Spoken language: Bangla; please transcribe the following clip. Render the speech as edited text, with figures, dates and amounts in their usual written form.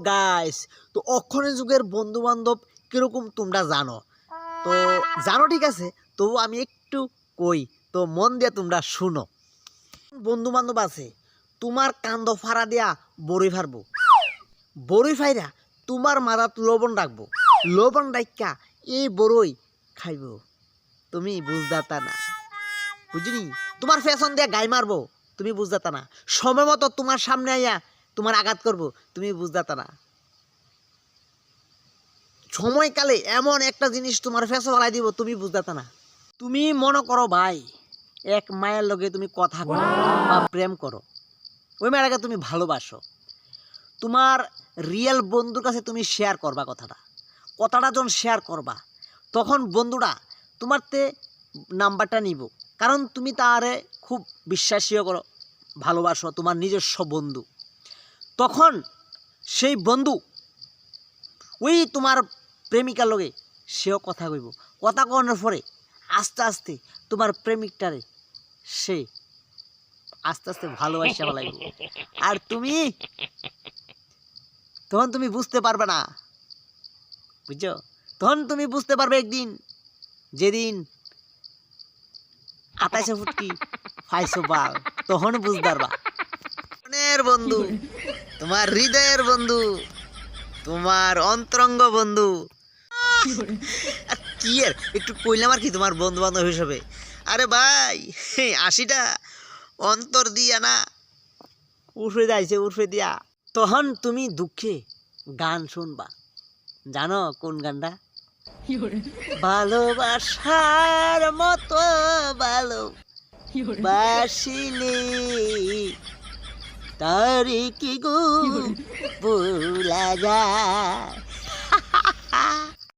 গাইস, তো অক্ষরের যুগের বন্ধু বান্ধব কিরকম তোমরা জানো, তো জানো ঠিক আছে, তবু আমি একটু কই, তো মন দিয়ে তোমরা শুনো। বন্ধু বান্ধব আছে তোমার কান্দ ফাড়া দিয়া বড়ই ফারবো, বড়ই ফাইরা তোমার মাথাত লবণ রাখবো, লবণ রাখা এই বড়ই খাইব, তুমি বুঝদাতা না, বুঝলি? তোমার ফ্যাশন দিয়ে গাই মারবো, তুমি বুঝদাতা না। সময় মতো তোমার সামনে আইয়া তোমার আঘাত করবো, তুমি বুঝদাতা না। সময়কালে এমন একটা জিনিস তোমার ফেসে ফেলাই দিব, তুমি বুঝদাতা না। তুমি মনে করো ভাই, এক মায়ের লগে তুমি কথা করো বা প্রেম করো, ওই মায়েরকে তুমি ভালোবাসো, তোমার রিয়েল বন্ধুর কাছে তুমি শেয়ার করবা কথাটা যখন শেয়ার করবা, তখন বন্ধুরা তোমার তে নাম্বারটা নিব, কারণ তুমি তারে খুব বিশ্বাসীয় করো, ভালোবাসো, তোমার নিজস্ব বন্ধু। তখন সেই বন্ধু ওই তোমার প্রেমিকার লগে সেও কথা কইব, কথা কওয়ানোর পরে আস্তে আস্তে তোমার প্রেমিকটারে সে আস্তে আস্তে ভালোবাসা ফেলাইব, আর তুমি তখন তুমি বুঝতে পারবে না, বুঝছো? তখন তুমি বুঝতে পারবে একদিন, যেদিন 28 ফুটকি 500 বাল, তখন বুঝতে পারবা। মনের বন্ধু, তোমার হৃদয়ের বন্ধু, তোমার অন্তরঙ্গ বন্ধু, আর কি আর একটু কইলাম আর কি তোমার বন্ধু বান্ধব হিসেবে। আরে ভাই, 80টা অন্তর দিয়া না উঠে যাইছে, উঠে দিয়া। তখন তুমি দুঃখে গান শুনবা, জানো কোন গানটা? ভালোবাসার মতো ভালোবাসিলে তারি কি গো ভোলা যায়।